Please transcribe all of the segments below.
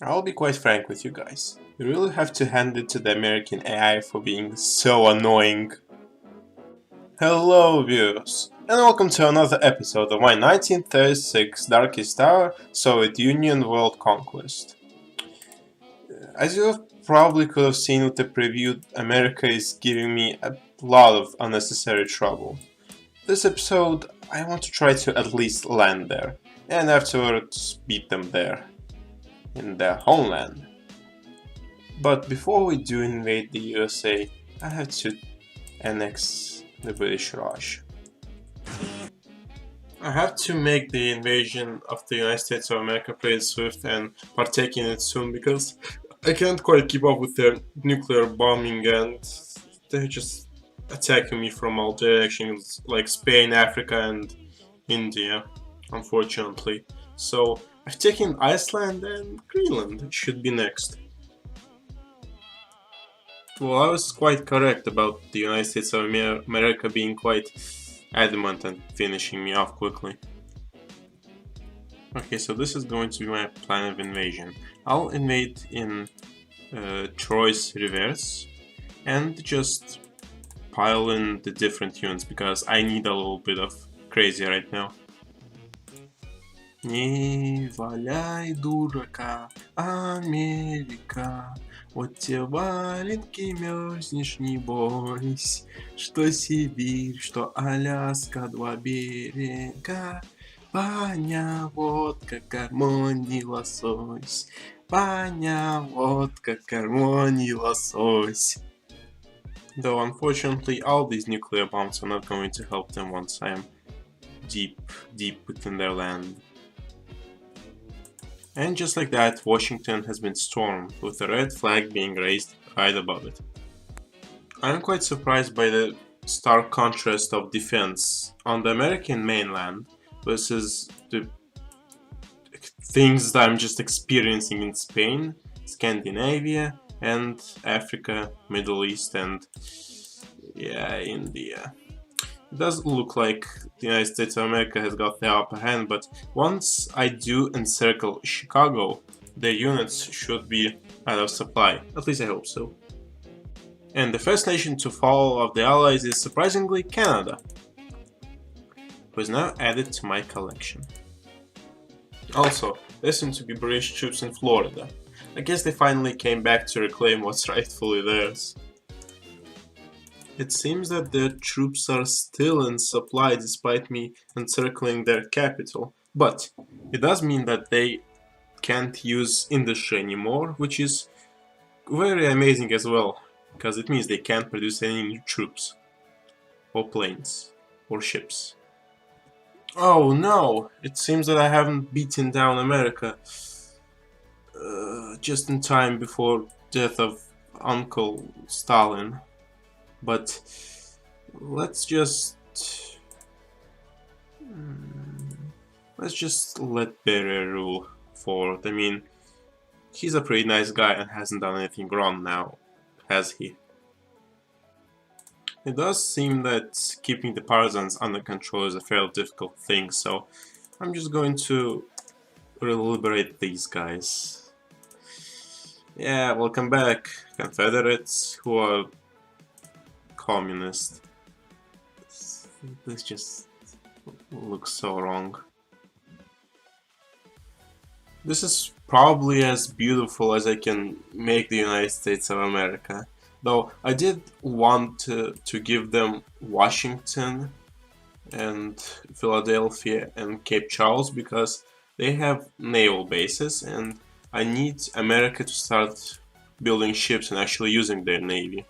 I'll be quite frank with you guys. You really have to hand it to the American AI for being so annoying. Hello viewers, and welcome to another episode of my 1936 Darkest Hour Soviet Union World Conquest. As you probably could have seen with the preview, America is giving me a lot of unnecessary trouble. This episode, I want to try to at least land there, and afterwards beat them there, in their homeland. But before we do invade the USA, I have to annex the British Raj. I have to make the invasion of the United States of America pretty swift and partake in it soon because I can't quite keep up with their nuclear bombing and they're just attacking me from all directions like Spain, Africa and India, unfortunately. So I've taken Iceland and Greenland should be next. Well, I was quite correct about the United States of America being quite adamant and finishing me off quickly. Okay, so this is going to be my plan of invasion. I'll invade in Troy's reverse and just pile in the different units because I need a little bit of crazy right now. Не валяй дурака, Америка. Вот те валенки мерзнешь, не бойся, что Сибирь, что Аляска, два берега. Паня, водка, гармоний, лосось. Паня, водка, гармоний, лосось. Though unfortunately all these nuclear bombs are not going to help them once I am deep within their land. And just like that, Washington has been stormed, with a red flag being raised right above it. I'm quite surprised by the stark contrast of defense on the American mainland versus the things that I'm just experiencing in Spain, Scandinavia, and Africa, Middle East, and yeah, India. It does look like the United States of America has got the upper hand, but once I do encircle Chicago, the units should be out of supply. At least I hope so. And the first nation to fall of the Allies is surprisingly Canada, who is now added to my collection. Also, there seem to be British troops in Florida. I guess they finally came back to reclaim what's rightfully theirs. It seems that their troops are still in supply despite me encircling their capital, but it does mean that they can't use industry anymore, which is very amazing as well, because it means they can't produce any new troops, or planes, or ships. Oh no! It seems that I haven't beaten down America just in time before death of Uncle Stalin. But let's just let Beria rule for it. I mean, he's a pretty nice guy and hasn't done anything wrong now, has he? It does seem that keeping the partisans under control is a fairly difficult thing, so I'm just going to liberate these guys. Yeah, welcome back, Confederates who are communist. This just looks so wrong. This is probably as beautiful as I can make the United States of America. Though I did want to give them Washington and Philadelphia and Cape Charles because they have naval bases and I need America to start building ships and actually using their navy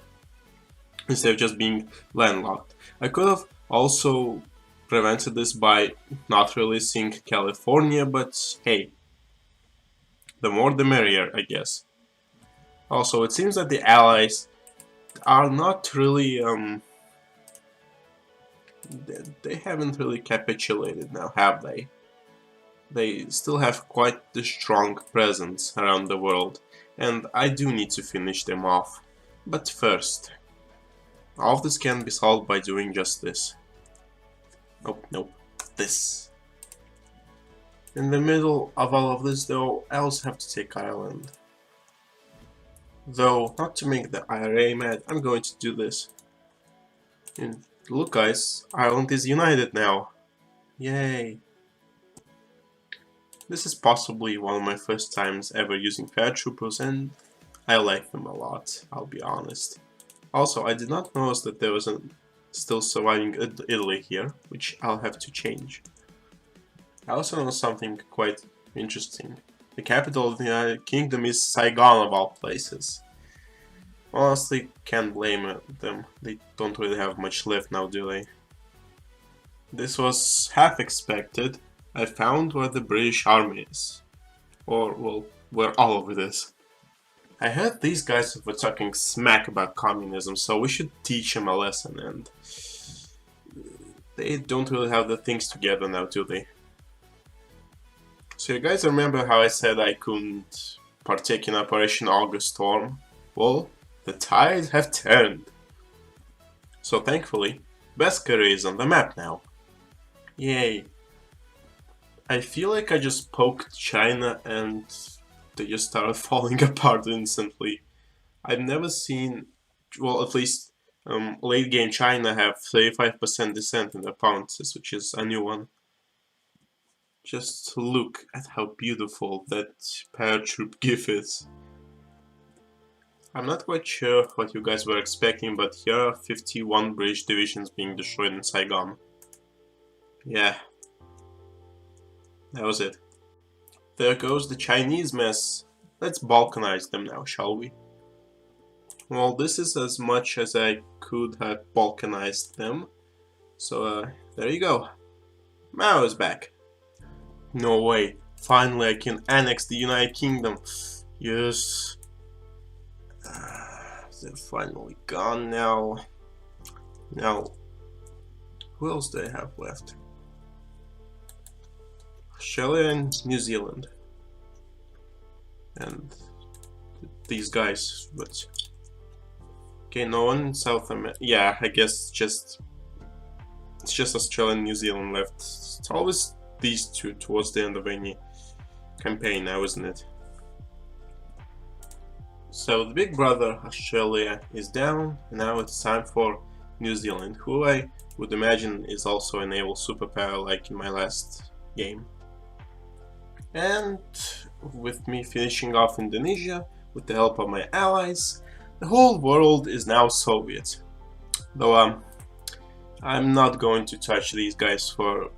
instead of just being landlocked. I could have also prevented this by not releasing California, but hey, the more the merrier, I guess. Also, it seems that the Allies are not really, they haven't really capitulated now, have they? They still have quite the strong presence around the world, and I do need to finish them off. But first, all of this can be solved by doing just this. Nope, this. In the middle of all of this though, I also have to take Ireland. Though, not to make the IRA mad, I'm going to do this. And look guys, Ireland is united now. Yay. This is possibly one of my first times ever using paratroopers and I like them a lot, I'll be honest. Also, I did not notice that there was a still surviving Italy here, which I'll have to change. I also know something quite interesting. The capital of the United Kingdom is Saigon of all places. Honestly, can't blame them. They don't really have much left now, do they? This was half expected. I found where the British army is. Or, well, where all of it is. I heard these guys were talking smack about communism, so we should teach them a lesson, and they don't really have the things together now, do they? So you guys remember how I said I couldn't partake in Operation August Storm? Well, the tides have turned. So thankfully, Beskara is on the map now. Yay. I feel like I just poked China and they just started falling apart instantly. I've never seen, well at least late game China have 35% descent in their provinces, which is a new one. Just look at how beautiful that paratroop gif is. I'm not quite sure what you guys were expecting, but here are 51 British divisions being destroyed in Saigon. Yeah. That was it. There goes the Chinese mess. Let's balkanize them now, shall we? Well, this is as much as I could have balkanized them. So, there you go. Mao is back. No way. Finally I can annex the United Kingdom. Yes. They're finally gone now. Now, who else do I have left? Australia and New Zealand. And these guys, but... Okay, no one in South America. Yeah, I guess it's just Australia and New Zealand left. It's always these two towards the end of any campaign now, isn't it? So the big brother Australia is down, and now it's time for New Zealand, who I would imagine is also a naval superpower like in my last game. And with me finishing off Indonesia with the help of my allies, the whole world is now Soviet. Though I'm not going to touch these guys for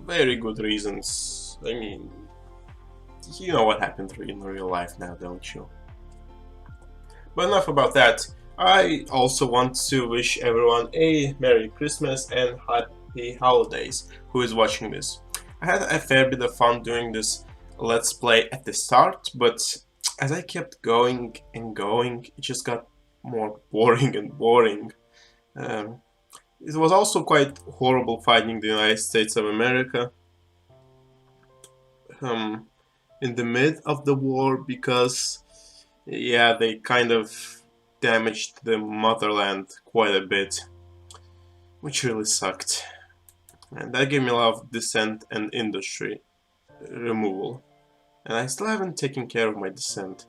very good reasons. I mean, you know what happened in real life now, don't you? But enough about that. I also want to wish everyone a Merry Christmas and Happy Holidays who is watching this. I had a fair bit of fun doing this Let's Play at the start, but as I kept going and going, it just got more boring and boring. It was also quite horrible fighting the United States of America in the mid of the war because, yeah, they kind of damaged the motherland quite a bit, which really sucked. And that gave me a lot of dissent and industry removal. And I still haven't taken care of my dissent,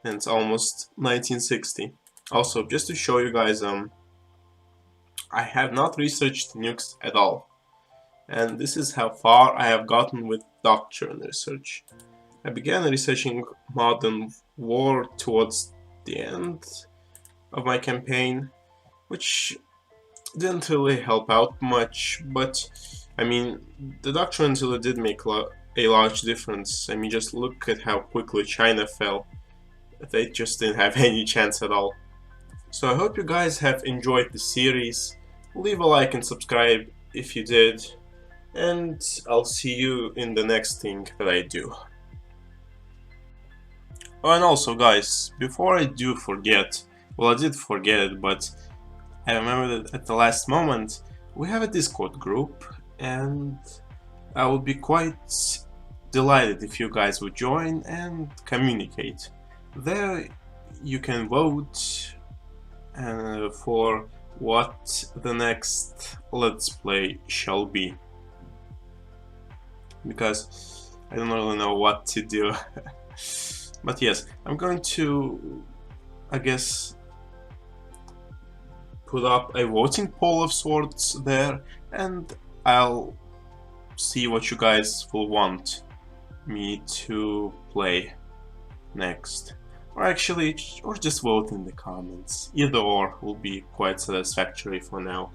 and it's almost 1960. Also, just to show you guys, I have not researched nukes at all. And this is how far I have gotten with doctrine research. I began researching modern war towards the end of my campaign, which didn't really help out much, but I mean, the doctrines really did make a large difference. I mean, just look at how quickly China fell. They just didn't have any chance at all. So I hope you guys have enjoyed the series. Leave a like and subscribe if you did, and I'll see you in the next thing that I do. Oh, and also guys, before I do forget, well, I did forget it, but I remember that at the last moment we have a Discord group, and I would be quite delighted if you guys would join and communicate. There you can vote for what the next Let's Play shall be. Because I don't really know what to do. But yes, I'm going to, I guess, put up a voting poll of sorts there, and I'll see what you guys will want me to play next. Or actually, or just vote in the comments. Either or will be quite satisfactory for now.